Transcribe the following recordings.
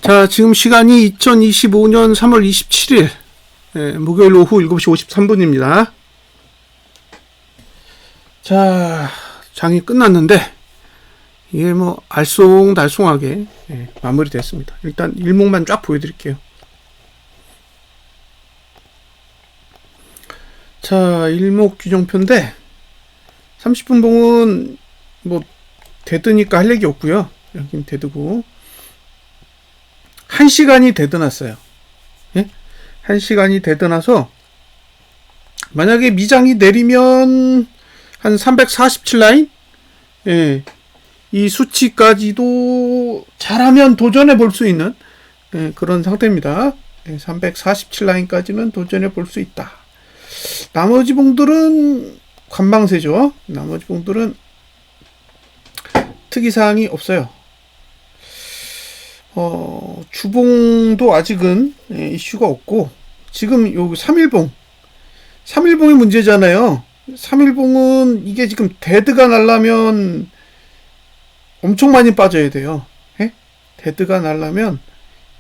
자, 지금 시간이 2025년 3월 27일 목요일 오후 7시 53분입니다. 자, 장이 끝났는데 이게 뭐 알쏭달쏭하게 마무리됐습니다. 일단 일목만 쫙 보여드릴게요. 자, 일목 규정표인데 30분 봉은 뭐 대드니까 할 얘기 없고요. 여긴 대드고 1시간이 대드났어요. 예? 1시간이 대드나서 만약에 미장이 내리면 한 347라인? 예. 이 수치까지도 잘하면 도전해 볼 수 있는 그런 상태입니다. 347라인까지는 도전해 볼 수 있다. 나머지 봉들은 관망세죠. 나머지 봉들은 특이사항이 없어요. 주봉도 아직은 이슈가 없고, 지금 여기 3일봉이 문제잖아요. 3일봉은 이게 지금 데드가 날라면 엄청 많이 빠져야 돼요. 예? 데드가 날라면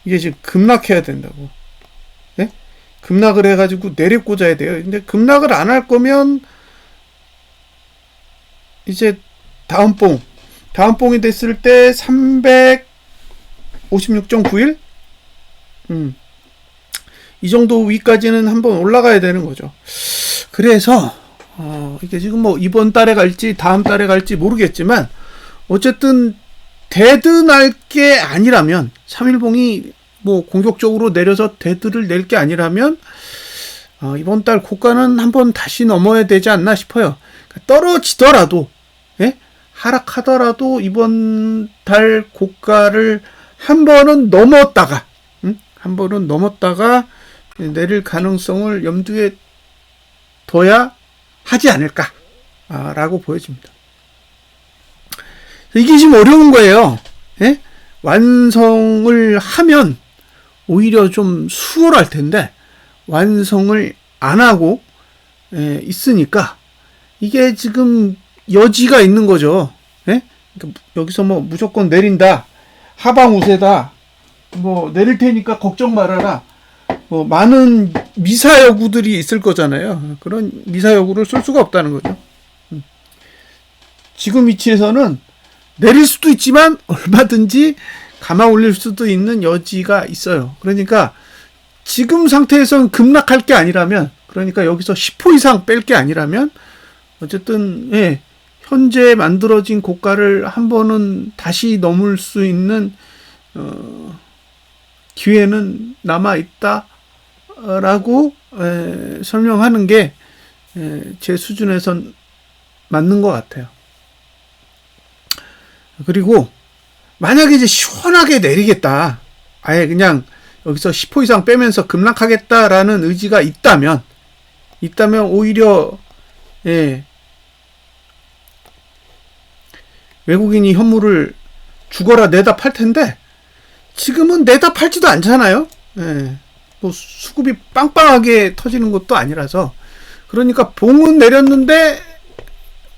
이게 지금 급락해야 된다고. 예? 급락을 해가지고 내려 꽂아야 돼요. 근데 급락을 안 할 거면 이제 다음 봉이 됐을 때 356.91? 이 정도 위까지는 한번 올라가야 되는 거죠. 그래서 이게 지금 뭐 이번 달에 갈지 다음 달에 갈지 모르겠지만 어쨌든 데드 날 게 아니라면 3일봉이 뭐 공격적으로 내려서 데드를 낼 게 아니라면 이번 달 고가는 한번 다시 넘어야 되지 않나 싶어요. 떨어지더라도 하락하더라도 이번 달 고가를 한 번은 넘었다가 내릴 가능성을 염두에 둬야 하지 않을까 라고 보여집니다. 이게 지금 어려운 거예요. 예? 완성을 하면 오히려 좀 수월할 텐데 완성을 안 하고 있으니까 이게 지금 여지가 있는 거죠. 예? 그러니까 여기서 뭐 무조건 내린다, 하방 우세다, 뭐 내릴 테니까 걱정 말아라, 뭐 많은 미사여구들이 있을 거잖아요. 그런 미사여구를 쓸 수가 없다는 거죠. 지금 위치에서는 내릴 수도 있지만 얼마든지 감아 올릴 수도 있는 여지가 있어요. 그러니까 지금 상태에서는 급락할 게 아니라면, 그러니까 여기서 10호 이상 뺄 게 아니라면 어쨌든 현재 만들어진 고가를 한 번은 다시 넘을 수 있는 기회는 남아 있다라고 설명하는 게 제 수준에선 맞는 것 같아요. 그리고 만약에 이제 시원하게 내리겠다, 아예 그냥 여기서 10호 이상 빼면서 급락하겠다라는 의지가 있다면 오히려 외국인이 현물을 죽어라 내다 팔 텐데 지금은 내다 팔지도 않잖아요. 뭐 수급이 빵빵하게 터지는 것도 아니라서, 그러니까 봉은 내렸는데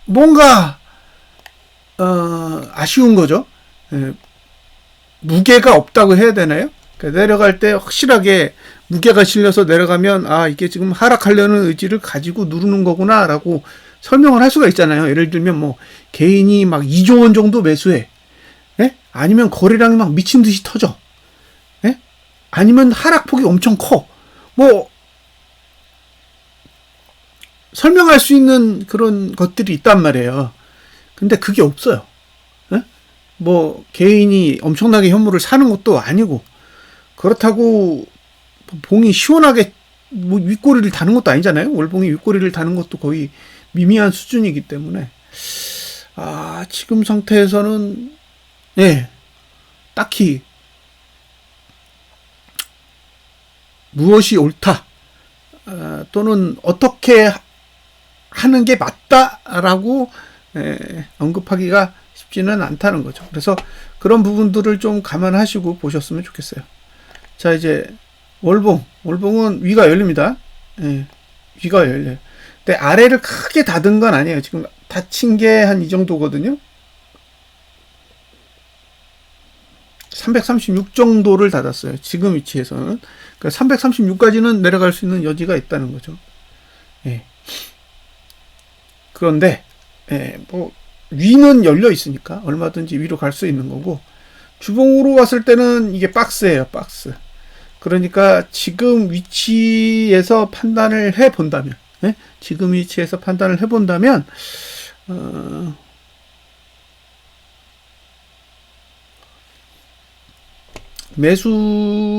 뭔가 아쉬운 거죠. 무게가 없다고 해야 되나요? 그러니까 내려갈 때 확실하게 무게가 실려서 내려가면 이게 지금 하락하려는 의지를 가지고 누르는 거구나 라고 설명을 할 수가 있잖아요. 예를 들면 뭐 개인이 막 2조 원 정도 매수해, 아니면 거래량이 막 미친 듯이 터져, 아니면 하락폭이 엄청 커, 뭐 설명할 수 있는 그런 것들이 있단 말이에요. 근데 그게 없어요. 뭐 개인이 엄청나게 현물을 사는 것도 아니고, 그렇다고 봉이 시원하게 뭐 윗꼬리를 다는 것도 아니잖아요. 월봉이 윗꼬리를 다는 것도 거의 미미한 수준이기 때문에 지금 상태에서는 딱히 무엇이 옳다 또는 어떻게 하는 게 맞다라고 언급하기가 쉽지는 않다는 거죠. 그래서 그런 부분들을 좀 감안하시고 보셨으면 좋겠어요. 자, 이제 월봉은 위가 열립니다. 위가 열려요. 근데 아래를 크게 닫은 건 아니에요. 지금 닫힌 게 한 이 정도거든요. 336 정도를 닫았어요. 지금 위치에서는. 그러니까 336까지는 내려갈 수 있는 여지가 있다는 거죠. 예. 그런데 뭐 위는 열려 있으니까 얼마든지 위로 갈 수 있는 거고, 주봉으로 봤을 때는 이게 박스예요, 박스. 그러니까 지금 위치에서 판단을 해 본다면, 지금 위치에서 판단을 해 본다면, 매수세가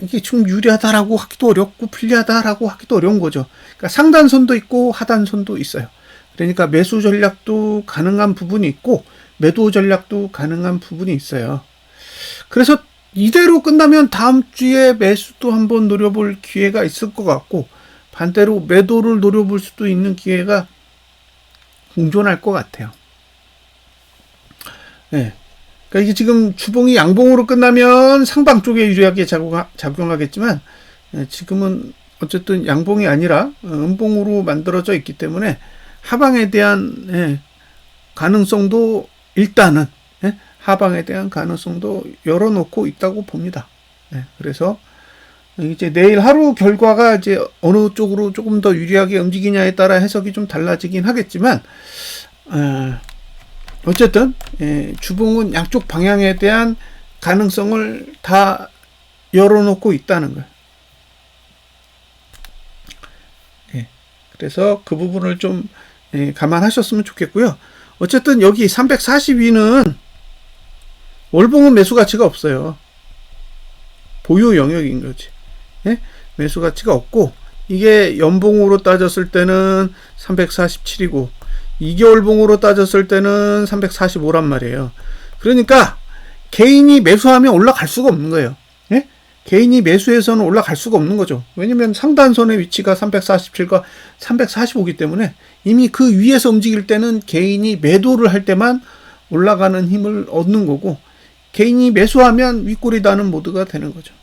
이게 좀 유리하다라고 하기도 어렵고 불리하다라고 하기도 어려운 거죠. 그러니까 상단선도 있고 하단선도 있어요. 그러니까 매수 전략도 가능한 부분이 있고 매도 전략도 가능한 부분이 있어요. 그래서 이대로 끝나면 다음 주에 매수도 한번 노려볼 기회가 있을 것 같고, 반대로 매도를 노려볼 수도 있는 기회가 공존할 것 같아요. 네. 그러니까 이게 지금 주봉이 양봉으로 끝나면 상방 쪽에 유리하게 작용하겠지만, 지금은 어쨌든 양봉이 아니라 음봉으로 만들어져 있기 때문에 하방에 대한 가능성도 일단은 하방에 대한 가능성도 열어놓고 있다고 봅니다. 그래서 이제 내일 하루 결과가 이제 어느 쪽으로 조금 더 유리하게 움직이냐에 따라 해석이 좀 달라지긴 하겠지만, 어쨌든 주봉은 양쪽 방향에 대한 가능성을 다 열어놓고 있다는 거예요. 그래서 그 부분을 좀 감안하셨으면 좋겠고요. 어쨌든 여기 342는 월봉은 매수 가치가 없어요. 보유 영역인 거지. 매수 가치가 없고, 이게 연봉으로 따졌을 때는 347이고 2개월봉으로 따졌을 때는 345란 말이에요. 그러니까 개인이 매수하면 올라갈 수가 없는 거예요. 개인이 매수해서는 올라갈 수가 없는 거죠. 왜냐면 상단선의 위치가 347과 345이기 때문에 이미 그 위에서 움직일 때는 개인이 매도를 할 때만 올라가는 힘을 얻는 거고, 개인이 매수하면 윗골이 다는 모드가 되는 거죠.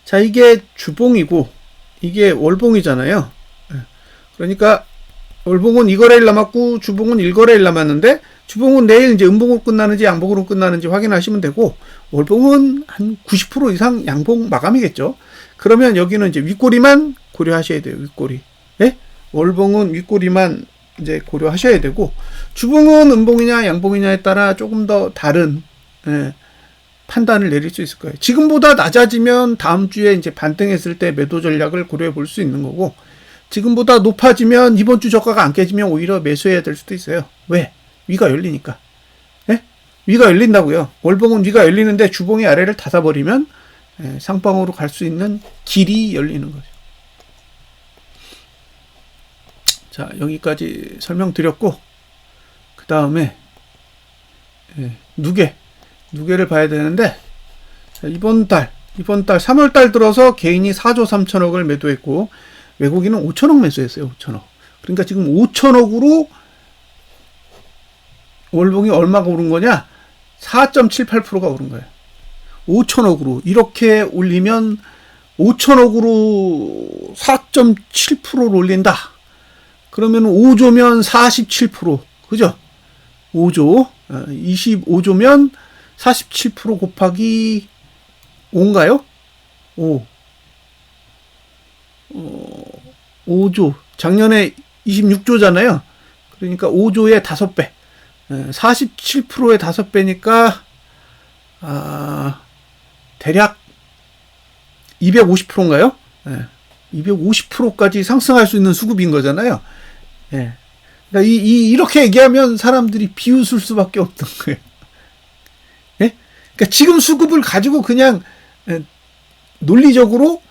자, 이게 주봉이고 이게 월봉이잖아요. 그러니까 월봉은 2거래일 남았고 주봉은 1거래일 남았는데, 주봉은 내일 이제 음봉으로 끝나는지 양봉으로 끝나는지 확인하시면 되고, 월봉은 한 90% 이상 양봉 마감이겠죠. 그러면 여기는 이제 윗꼬리만 고려하셔야 돼요. 윗꼬리. 월봉은 윗꼬리만 이제 고려하셔야 되고, 주봉은 음봉이냐 양봉이냐에 따라 조금 더 다른 판단을 내릴 수 있을 거예요. 지금보다 낮아지면 다음 주에 이제 반등했을 때 매도 전략을 고려해 볼 수 있는 거고, 지금보다 높아지면 이번 주 저가가 안 깨지면 오히려 매수해야 될 수도 있어요. 왜? 위가 열리니까. 위가 열린다고요. 월봉은 위가 열리는데 주봉이 아래를 닫아버리면 상방으로 갈 수 있는 길이 열리는 거죠. 자, 여기까지 설명드렸고, 그 다음에 누계를 봐야 되는데, 자, 이번 달 3월달 들어서 개인이 4조 3천억을 매도했고 외국인은 5천억 매수했어요. 5천억. 그러니까 지금 5천억으로 월봉이 얼마가 오른 거냐? 4.78%가 오른 거예요. 5천억으로 이렇게 올리면 5천억으로 4.7%를 올린다. 그러면 5조면 47%. 그죠? 5조. 25조면 47% 곱하기 5인가요? 5조. 작년에 26조잖아요. 그러니까 5조의 5배. 47%의 5배니까, 대략 250%인가요? 250%까지 상승할 수 있는 수급인 거잖아요. 그러니까 이렇게 얘기하면 사람들이 비웃을 수밖에 없는 거예요. 그러니까 지금 수급을 가지고 그냥 논리적으로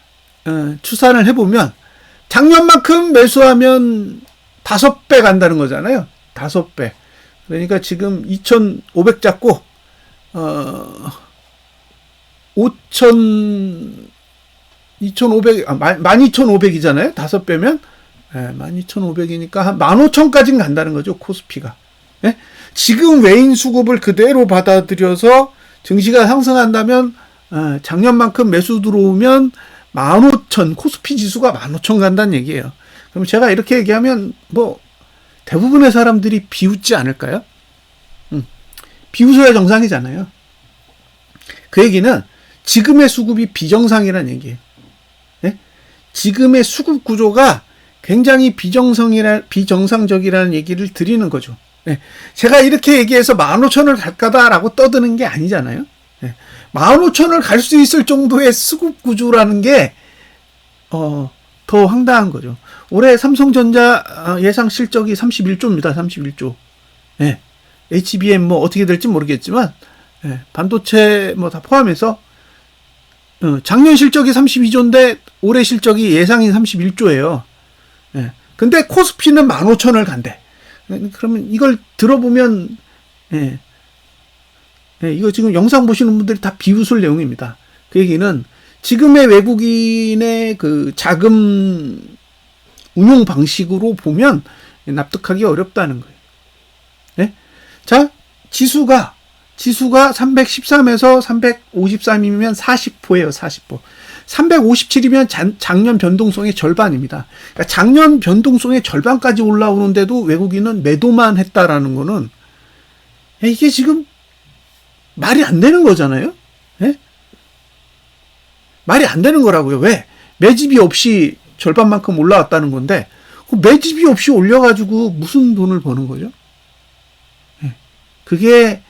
추산을 해보면 작년만큼 매수하면 5배 간다는 거잖아요. 5배. 그러니까 지금 2,500 잡고 12,500이잖아요. 5배면 12,500이니까 한 15,000까지는 간다는 거죠. 코스피가. 지금 외인 수급을 그대로 받아들여서 증시가 상승한다면 작년만큼 매수 들어오면 15,000, 코스피 지수가 15,000 간다는 얘기예요. 그럼 제가 이렇게 얘기하면 뭐 대부분의 사람들이 비웃지 않을까요? 비웃어야 정상이잖아요. 그 얘기는 지금의 수급이 비정상이라는 얘기예요. 네? 지금의 수급 구조가 굉장히 비정상적이라는 얘기를 드리는 거죠. 네. 제가 이렇게 얘기해서 15,000을 갈 거다라고 떠드는 게 아니잖아요. 네. 15,000을 갈 수 있을 정도의 수급 구조라는 게 더 황당한 거죠. 올해 삼성전자 예상 실적이 31조입니다. 31조. 네. HBM 뭐 어떻게 될지 모르겠지만 네. 반도체 뭐 다 포함해서 작년 실적이 32조인데 올해 실적이 예상인 31조예요. 네. 근데 코스피는 15,000을 간대. 그러면 이걸 들어보면 예. 예, 이거 지금 영상 보시는 분들이 다 비웃을 내용입니다. 그 얘기는 지금의 외국인의 그 자금 운용 방식으로 보면 납득하기 어렵다는 거예요. 예? 자, 지수가 313에서 353이면 40%예요, 40%. 357이면 작년 변동성의 절반입니다. 그러니까 작년 변동성의 절반까지 올라오는데도 외국인은 매도만 했다라는 거는 이게 지금 말이 안 되는 거잖아요. 예? 말이 안 되는 거라고요. 왜? 매집이 없이 절반만큼 올라왔다는 건데 매집이 없이 올려가지고 무슨 돈을 버는 거죠? 예. 그게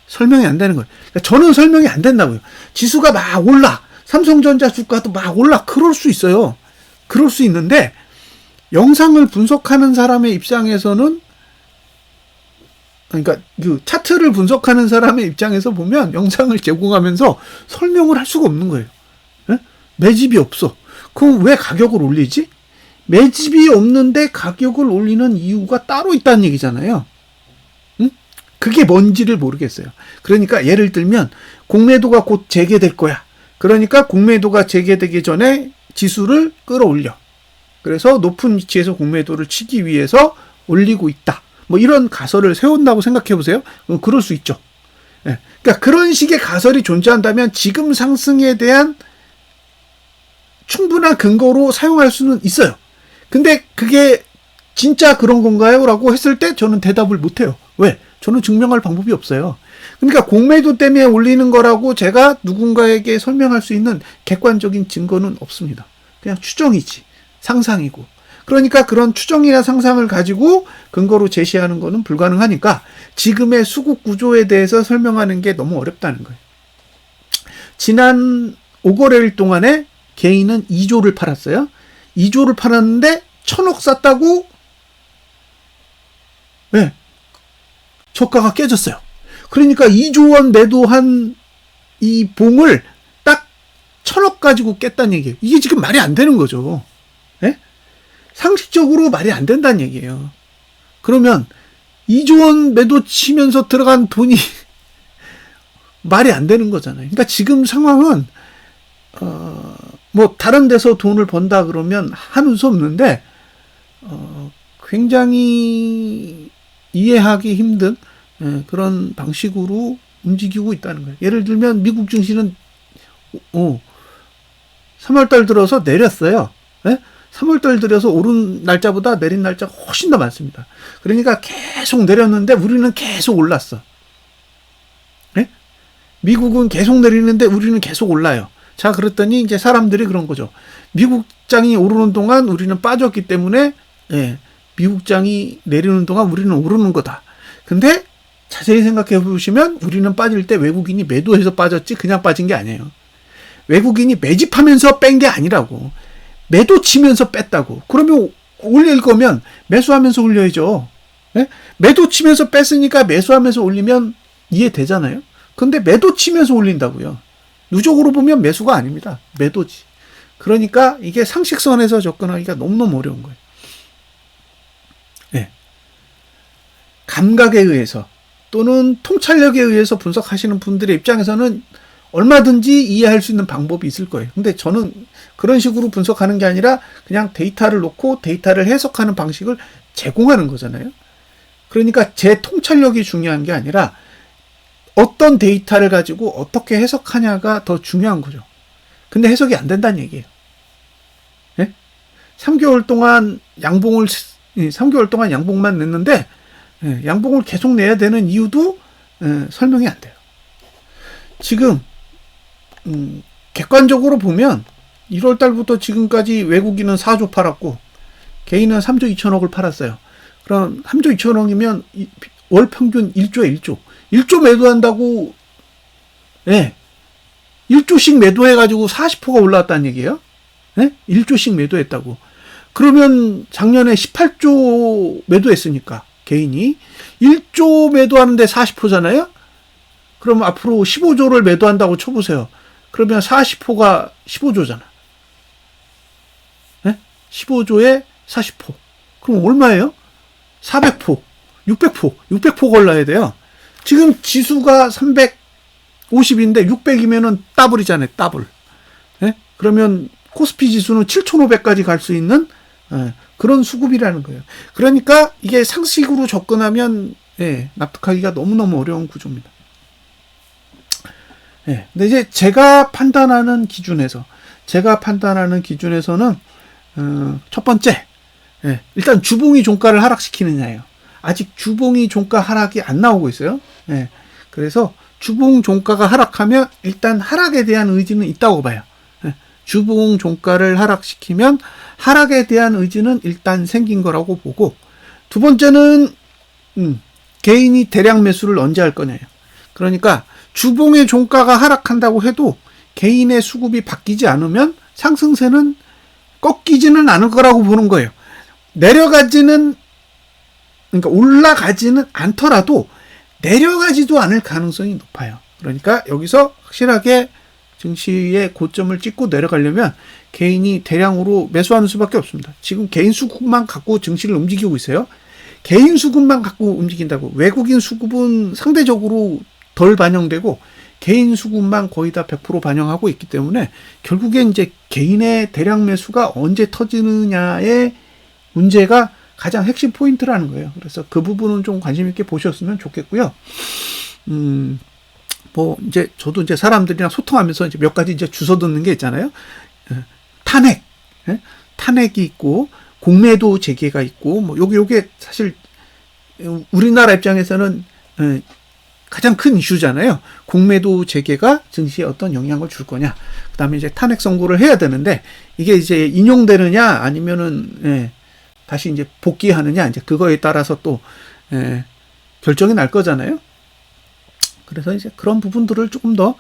설명이 안 되는 거예요. 그러니까 저는 설명이 안 된다고요. 지수가 막 올라. 삼성전자 주가도 막 올라. 그럴 수 있어요. 그럴 수 있는데 영상을 분석하는 사람의 입장에서는 그러니까 그 차트를 분석하는 사람의 입장에서 보면 영상을 제공하면서 설명을 할 수가 없는 거예요. 예? 매집이 없어. 그럼 왜 가격을 올리지? 매집이 없는데 가격을 올리는 이유가 따로 있다는 얘기잖아요. 응? 그게 뭔지를 모르겠어요. 그러니까 예를 들면 공매도가 곧 재개될 거야. 그러니까 공매도가 재개되기 전에 지수를 끌어올려. 그래서 높은 위치에서 공매도를 치기 위해서 올리고 있다. 뭐 이런 가설을 세운다고 생각해 보세요. 그럴 수 있죠. 예. 그러니까 그런 식의 가설이 존재한다면 지금 상승에 대한 충분한 근거로 사용할 수는 있어요. 근데 그게 진짜 그런 건가요? 라고 했을 때 저는 대답을 못 해요. 왜? 저는 증명할 방법이 없어요. 그러니까 공매도 때문에 올리는 거라고 제가 누군가에게 설명할 수 있는 객관적인 증거는 없습니다. 그냥 추정이지. 상상이고. 그러니까 그런 추정이나 상상을 가지고 근거로 제시하는 거는 불가능하니까 지금의 수급 구조에 대해서 설명하는 게 너무 어렵다는 거예요. 지난 5거래일 동안에 개인은 2조를 팔았어요. 2조를 팔았는데 1,000억 샀다고 네. 저가가 깨졌어요. 그러니까 2조 원 매도한 이 봉을 딱 1,000억 가지고 깼다는 얘기예요. 이게 지금 말이 안 되는 거죠. 네? 상식적으로 말이 안 된다는 얘기예요. 그러면 2조 원 매도 치면서 들어간 돈이 말이 안 되는 거잖아요. 그러니까 지금 상황은 뭐 다른 데서 돈을 번다 그러면 하는 수 없는데 굉장히 이해하기 힘든 그런 방식으로 움직이고 있다는 거예요. 예를 들면 미국 증시는 3월달 들어서 내렸어요. 네? 3월달 들여서 오른 날짜보다 내린 날짜가 훨씬 더 많습니다. 그러니까 계속 내렸는데 우리는 계속 올랐어. 네? 미국은 계속 내리는데 우리는 계속 올라요. 자, 그랬더니 이제 사람들이 그런 거죠. 미국장이 오르는 동안 우리는 빠졌기 때문에 미국장이 내리는 동안 우리는 오르는 거다. 근데 자세히 생각해 보시면 우리는 빠질 때 외국인이 매도해서 빠졌지 그냥 빠진 게 아니에요. 외국인이 매집하면서 뺀 게 아니라고. 매도 치면서 뺐다고. 그러면 올릴 거면 매수하면서 올려야죠. 네? 매도 치면서 뺐으니까 매수하면서 올리면 이해되잖아요. 근데 매도 치면서 올린다고요. 누적으로 보면 매수가 아닙니다. 매도지. 그러니까 이게 상식선에서 접근하기가 너무너무 어려운 거예요. 네. 감각에 의해서 또는 통찰력에 의해서 분석하시는 분들의 입장에서는 얼마든지 이해할 수 있는 방법이 있을 거예요. 근데 저는 그런 식으로 분석하는 게 아니라 그냥 데이터를 놓고 데이터를 해석하는 방식을 제공하는 거잖아요. 그러니까 제 통찰력이 중요한 게 아니라 어떤 데이터를 가지고 어떻게 해석하냐가 더 중요한 거죠. 근데 해석이 안 된다는 얘기예요. 네? 3개월 동안 3개월 동안 양봉만 냈는데 양봉을 계속 내야 되는 이유도 설명이 안 돼요. 지금 객관적으로 보면 1월 달부터 지금까지 외국인은 4조 팔았고 개인은 3조 2천억을 팔았어요. 그럼 3조 2천억이면 월 평균 1조에 1조. 1조 매도한다고 1조씩 매도해가지고 40%가 올라왔다는 얘기예요. 1조씩 매도했다고. 그러면 작년에 18조 매도했으니까 개인이 1조 매도하는데 40%잖아요. 그럼 앞으로 15조를 매도한다고 쳐보세요. 그러면 40%가 15조잖아. 15조에 40%. 그럼 얼마예요? 400%, 600% 걸러야 돼요. 지금 지수가 350인데 600이면은 더블이잖아요. 더블. 그러면 코스피 지수는 7,500까지 갈 수 있는 그런 수급이라는 거예요. 그러니까 이게 상식으로 접근하면 납득하기가 너무너무 어려운 구조입니다. 근데 이제 제가 판단하는 기준에서는 첫 번째, 일단 주봉이 종가를 하락시키느냐예요. 아직 주봉이 종가 하락이 안 나오고 있어요. 그래서 주봉 종가가 하락하면 일단 하락에 대한 의지는 있다고 봐요. 주봉 종가를 하락시키면 하락에 대한 의지는 일단 생긴 거라고 보고, 두 번째는 개인이 대량 매수를 언제 할 거냐예요. 그러니까 주봉의 종가가 하락한다고 해도 개인의 수급이 바뀌지 않으면 상승세는 꺾이지는 않을 거라고 보는 거예요. 그러니까 올라가지는 않더라도 내려가지도 않을 가능성이 높아요. 그러니까 여기서 확실하게 증시의 고점을 찍고 내려가려면 개인이 대량으로 매수하는 수밖에 없습니다. 지금 개인 수급만 갖고 증시를 움직이고 있어요. 개인 수급만 갖고 움직인다고. 외국인 수급은 상대적으로 덜 반영되고 개인 수급만 거의 다 100% 반영하고 있기 때문에 결국엔 이제 개인의 대량 매수가 언제 터지느냐의 문제가 가장 핵심 포인트라는 거예요. 그래서 그 부분은 좀 관심 있게 보셨으면 좋겠고요. 이제 저도 이제 사람들이랑 소통하면서 이제 몇 가지 이제 주워 듣는 게 있잖아요. 탄핵이 있고 공매도 재개가 있고 요게 사실 우리나라 입장에서는 가장 큰 이슈잖아요. 공매도 재개가 증시에 어떤 영향을 줄 거냐. 그다음에 이제 탄핵 선고를 해야 되는데 이게 이제 인용되느냐 아니면은 다시 이제 복귀하느냐, 이제 그거에 따라서 또 결정이 날 거잖아요. 그래서 이제 그런 부분들을 조금 더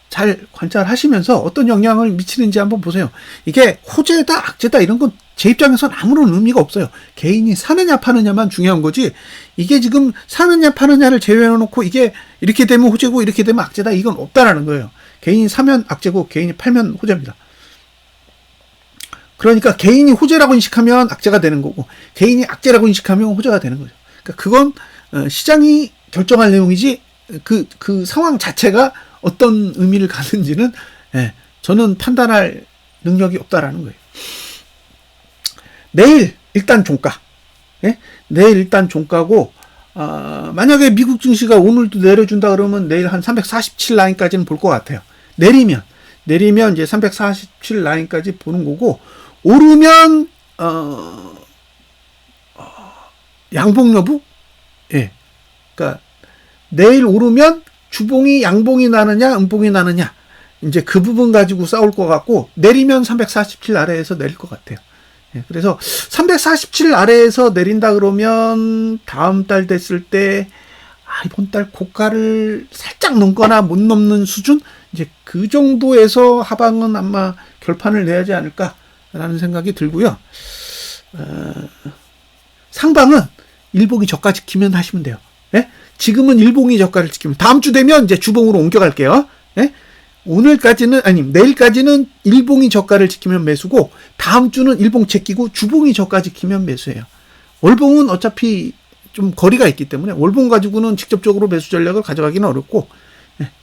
잘 관찰하시면서 어떤 영향을 미치는지 한번 보세요. 이게 호재다 악재다 이런 건 제 입장에서는 아무런 의미가 없어요. 개인이 사느냐 파느냐만 중요한 거지, 이게 지금 사느냐 파느냐를 제외해놓고 이게 이렇게 되면 호재고 이렇게 되면 악재다 이건 없다라는 거예요. 개인이 사면 악재고 개인이 팔면 호재입니다. 그러니까 개인이 호재라고 인식하면 악재가 되는 거고 개인이 악재라고 인식하면 호재가 되는 거죠. 그러니까 그건 시장이 결정할 내용이지 그 상황 자체가 어떤 의미를 갖는지는 저는 판단할 능력이 없다라는 거예요. 내일 일단 종가. 내일 일단 종가고 만약에 미국 증시가 오늘도 내려준다 그러면 내일 한 347 라인까지는 볼 것 같아요. 내리면 이제 347 라인까지 보는 거고, 오르면 양봉 여부? 그러니까 내일 오르면 주봉이 양봉이 나느냐 음봉이 나느냐 이제 그 부분 가지고 싸울 것 같고, 내리면 347 아래에서 내릴 것 같아요. 그래서 347 아래에서 내린다 그러면 다음 달 됐을 때 이번 달 고가를 살짝 넘거나 못 넘는 수준, 이제 그 정도에서 하방은 아마 결판을 내야지 않을까라는 생각이 들고요. 상방은 일봉이 저가 지키면 하시면 돼요. 지금은 일봉이 저가를 지키면, 다음 주 되면 이제 주봉으로 옮겨갈게요. 내일까지는 일봉이 저가를 지키면 매수고, 다음 주는 일봉 제끼고 주봉이 저가 지키면 매수예요. 월봉은 어차피 좀 거리가 있기 때문에 월봉 가지고는 직접적으로 매수 전략을 가져가기는 어렵고,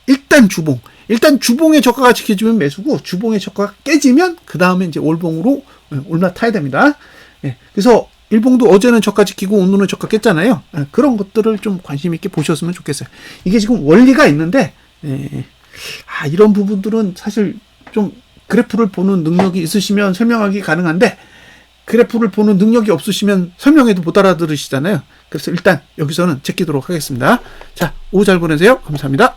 일단 주봉의 저가가 지켜지면 매수고, 주봉의 저가가 깨지면 그 다음에 이제 월봉으로 올라타야 됩니다. 그래서 일봉도 어제는 저가 지키고 오늘은 저가 깼잖아요. 그런 것들을 좀 관심 있게 보셨으면 좋겠어요. 이게 지금 원리가 있는데 이런 부분들은 사실 좀 그래프를 보는 능력이 있으시면 설명하기 가능한데, 그래프를 보는 능력이 없으시면 설명해도 못 알아들으시잖아요. 그래서 일단 여기서는 제끼도록 하겠습니다. 자, 오후 잘 보내세요. 감사합니다.